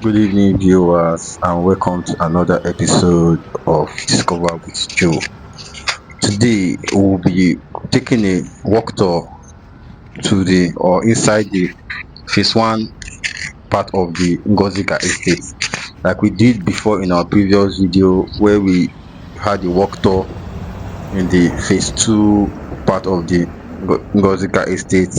Good evening, viewers, and welcome to another episode of Discover with Joe. Today, we'll be taking a walk tour to the or inside the phase one part of the Ngozika estate, like we did before in our previous video, where we had a walk tour in the phase two part of the Ngozika estate,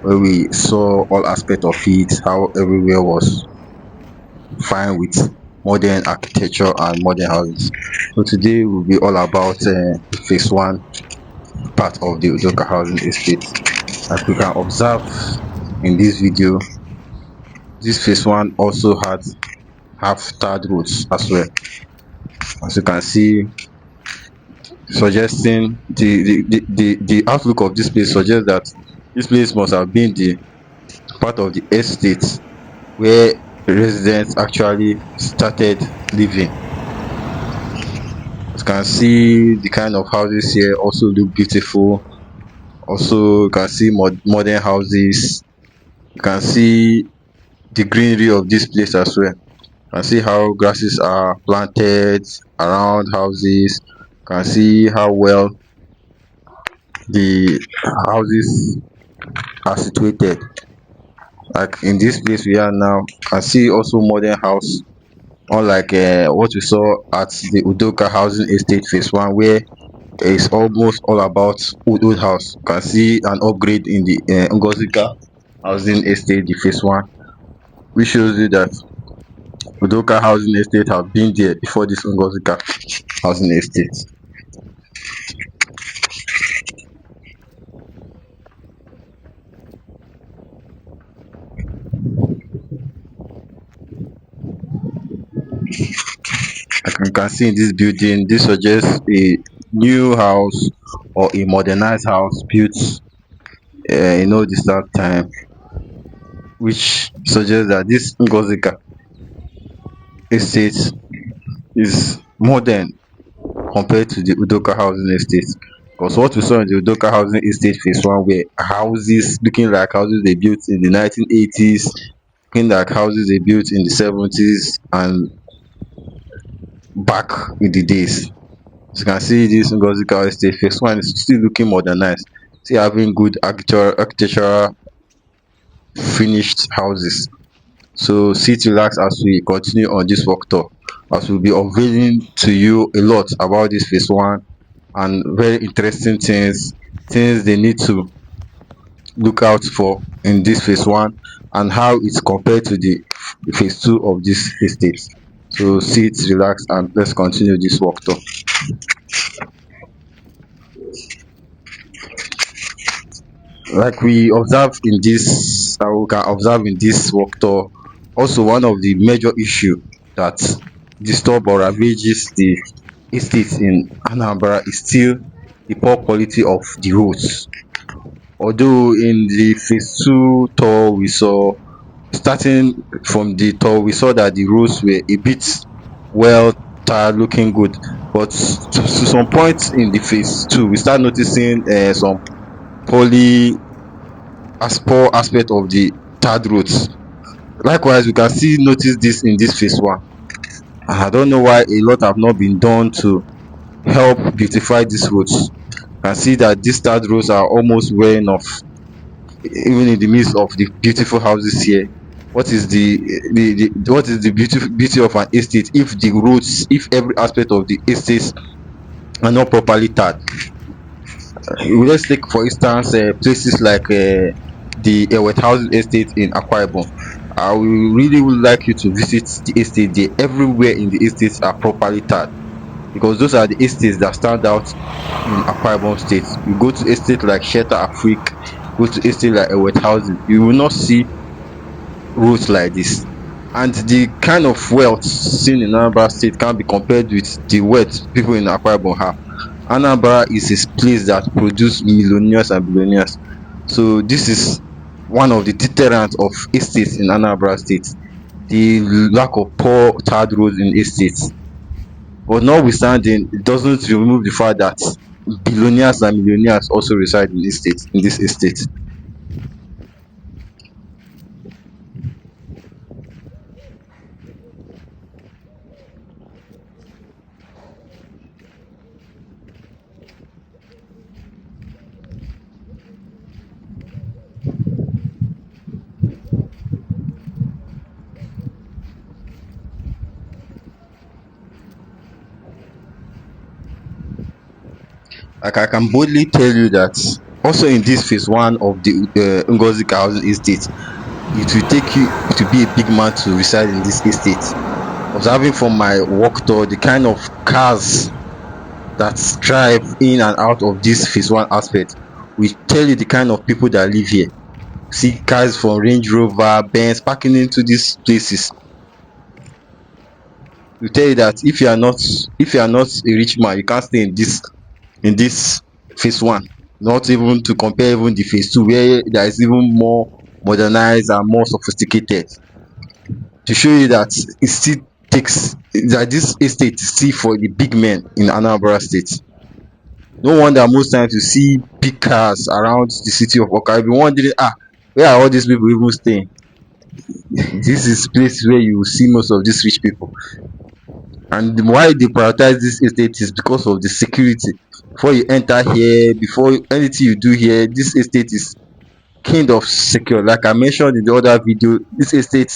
where we saw all aspects of it, how everywhere was fine with modern architecture and modern houses. So today will be all about the phase one part of the Udoka housing estate. As we can observe in this video, this phase one also had half tarred roads as well. As you can see, suggesting the outlook of this place suggests that this place must have been the part of the estate where residents actually started living. You can see the kind of houses here also look beautiful. Also, you can see modern houses. You can see the greenery of this place as well. You can see how grasses are planted around houses. You can see how well the houses are situated. Like in this place we are now, you can see also modern house, unlike what we saw at the Udoka housing estate phase one, where it's almost all about old house. You can see an upgrade in the Ngozika housing estate, the phase one, which shows you that Udoka housing estate have been there before this Ngozika housing estate. Like you can see in this building, this suggests a new house or a modernized house built in no distant time, which suggests that this Ngozika estate is modern compared to the Udoka housing estate. Because what we saw in the Udoka housing estate phase one were houses looking like houses they built in the 1980s, looking like houses they built in the 70s and back in the days. As you can see, this Ngozika estate phase one is still looking modernized, still having good architectural finished houses. So sit relax as we continue on this walk tour, as we'll be unveiling to you a lot about this phase one and very interesting things they need to look out for in this phase one and how it's compared to the phase two of this estate. So sit relax and let's continue this walk tour. Like we observe in this we can observe in this walk tour, also one of the major issue that disturb or ravages the estates in Anambra is still the poor quality of the roads. Although in the phase two tour we saw, starting from the tour we saw that the roads were a bit well tarred, looking good, but to some point in the phase two we start noticing some poorly poor aspect of the tarred roads. Likewise, we can still notice this in this phase one. I don't know why a lot have not been done to help beautify these roads. You can see that these tarred roads are almost wearing off, even in the midst of the beautiful houses here. What is the beauty of an estate if the roads, if every aspect of the estate are not properly tarred? Let's take for instance places like the Ewet housing estate in Akwa Ibom. I will really would like you to visit the estate there. Everywhere in the estates are properly tarred, because those are the estates that stand out in Akwa Ibom state. You go to estate like Shelter Afrique, go to estate like Ewet housing, you will not see roads like this. And the kind of wealth seen in Anambra state can be compared with the wealth people in Akwa Ibom have. Anambra is a place that produce millionaires and billionaires. So this is one of the deterrents of estates in Anambra state, the lack of poor tarred roads in estates. But notwithstanding, it doesn't remove the fact that billionaires and millionaires also reside in this estate. Like I can boldly tell you that also in this phase one of the Ngozika housing estate, it will take you to be a big man to reside in this estate. Observing from my walk tour the kind of cars that drive in and out of this phase one aspect will tell you the kind of people that live here. See cars from Range Rover, Benz parking into these places. Will tell you that if you are not a rich man, you can't stay in this phase one. Not even to compare even the phase two where there is even more modernized and more sophisticated, to show you that it still takes that this estate is still for the big men in Anambra State. No wonder most times you see big cars around the city of Oka. You be wondering, where are all these people even staying? This is place where you will see most of these rich people. And why they prioritize this estate is because of the security. Before you enter here, before anything you do here, this estate is kind of secure. Like I mentioned in the other video, this estate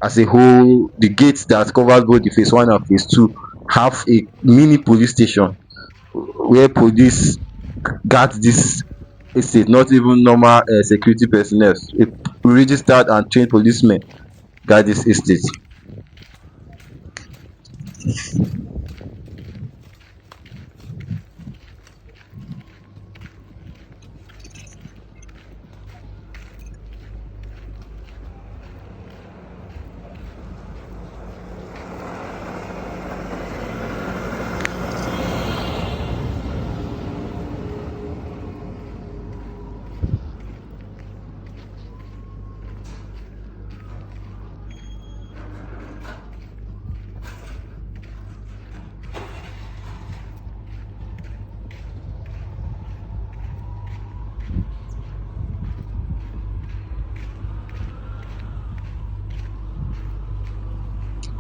as a whole, the gates that covers both the phase one and phase two have a mini police station where police guard this estate, not even normal security personnel. A registered and trained policemen guard this estate.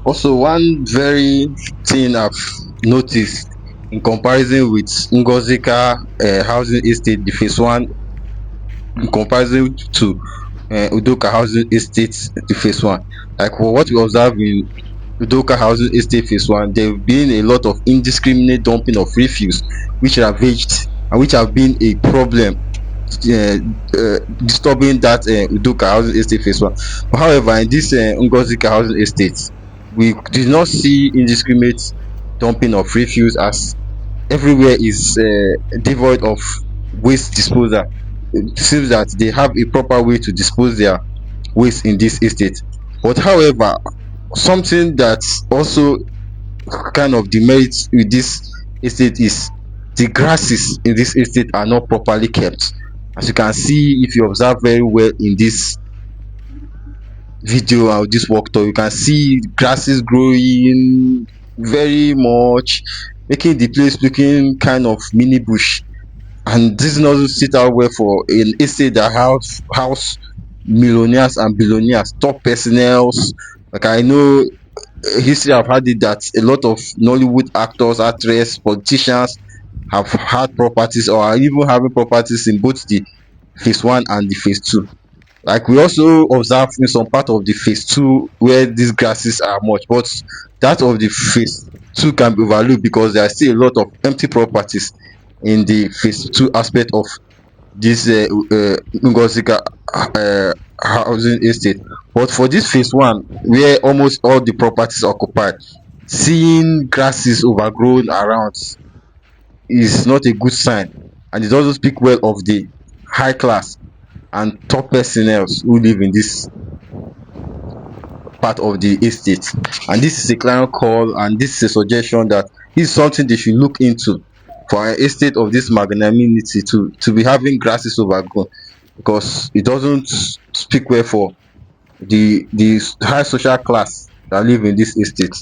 Also, one very thing I've noticed in comparison with Ngozika housing estate, the phase one, in comparison to Udoka housing estate, the phase one. Like for what we observe in Udoka housing estate phase one, there have been a lot of indiscriminate dumping of refuse, which ravaged and which have been a problem, disturbing that Udoka housing estate phase one. But however, in this Ngozika housing estate, we did not see indiscriminate dumping of refuse, as everywhere is devoid of waste disposal. It seems that they have a proper way to dispose their waste in this estate. But however, something that also kind of demerits with this estate is the grasses in this estate are not properly kept. As you can see, if you observe very well in this video or this walk tour, you can see grasses growing very much, making the place looking kind of mini bush. And this doesn't sit out well for an estate that house millionaires and billionaires, top personnel. Like I know history have had it that a lot of Nollywood actors, actresses, politicians have had properties or are even having properties in both the phase one and the phase two. Like we also observe in some part of the phase two where these grasses are much, but that of the phase two can be overlooked because there are still a lot of empty properties in the phase two aspect of this Ngozika housing estate. But for this phase one, where almost all the properties are occupied, seeing grasses overgrown around is not a good sign, and it doesn't speak well of the high class and top personnel who live in this part of the estate. And this is a client call, and this is a suggestion that this is something they should look into for an estate of this magnanimity to be having grasses overgrown, because it doesn't speak well for the high social class that live in this estate.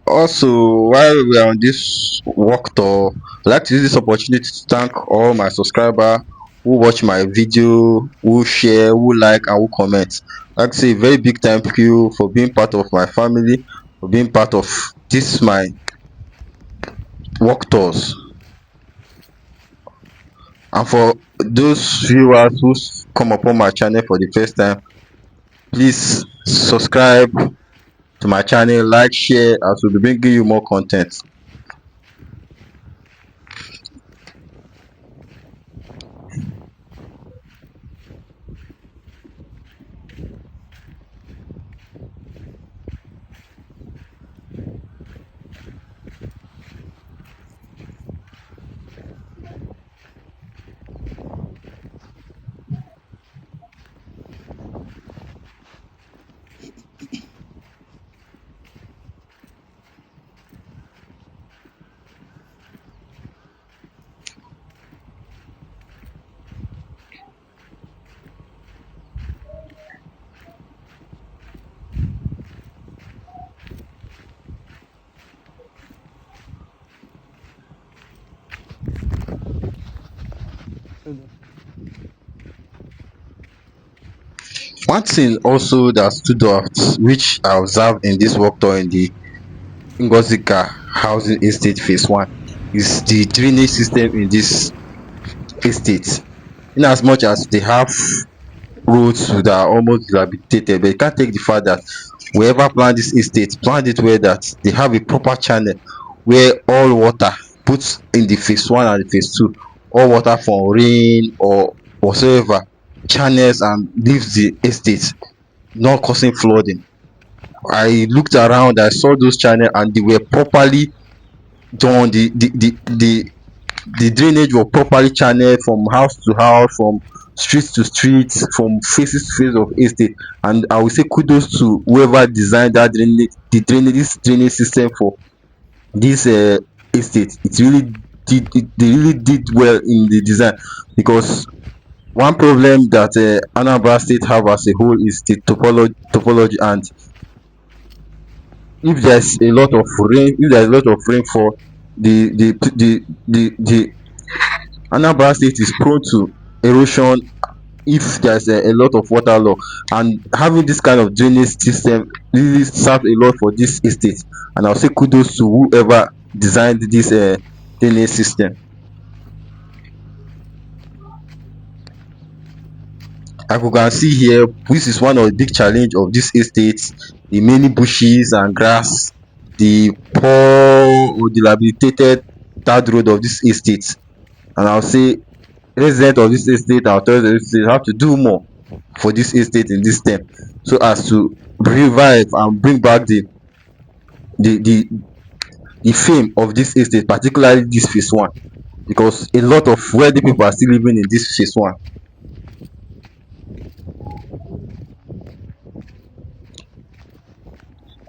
Also, while we are on this walk tour, I'd like to use this opportunity to thank all my subscribers who watch my video, who share, who like, and who comment. I'd like to say a very big thank you for being part of my family, for being part of this my walk tours. And for those viewers who come upon my channel for the first time, please subscribe to my channel, like, share, as we'll be bringing you more content. One thing also that stood out, which I observed in this work tour in the Ngozika housing estate phase 1, is the drainage system in this estate. In as much as they have roads that are almost dilapidated, but you can't take the fact that whoever planned this estate planned it where that they have a proper channel where all water put in the phase 1 and the phase 2, all water from rain or whatsoever channels and leaves the estate, not causing flooding. I looked around, I saw those channels and they were properly done. The drainage was properly channeled from house to house, from street to street, from faces to face of estate. And I will say kudos to whoever designed that this drainage system for this estate. They really did well in the design, because one problem that Anambra State have as a whole is the topology. And if there's a lot of rain, if there's a lot of rainfall, the Anambra State is prone to erosion if there's a lot of water loss. And having this kind of drainage system really serves a lot for this estate. And I'll say kudos to whoever designed this drainage system. As you can see here, this is one of the big challenge of this estate: the many bushes and grass, the poor or dilapidated third road of this estate. And I'll say residents of this estate and authorities of this estate have to do more for this estate in this term, so as to revive and bring back the the the fame of this estate, particularly this phase 1, because a lot of wealthy people are still living in this phase 1.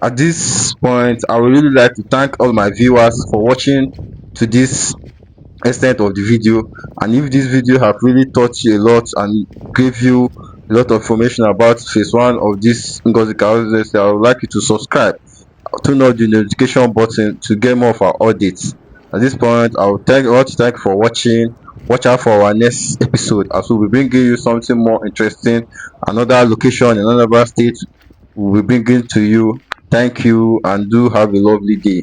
At this point, I would really like to thank all my viewers for watching to this extent of the video. And if this video have really taught you a lot and gave you a lot of information about phase 1 of this Ngozika, I would like you to subscribe, turn on the notification button to get more of our updates. At this point, I want to thank you for watching. Watch out for our next episode, as we'll be bringing you something more interesting, another location in another state we'll be bringing to you. Thank you and do have a lovely day.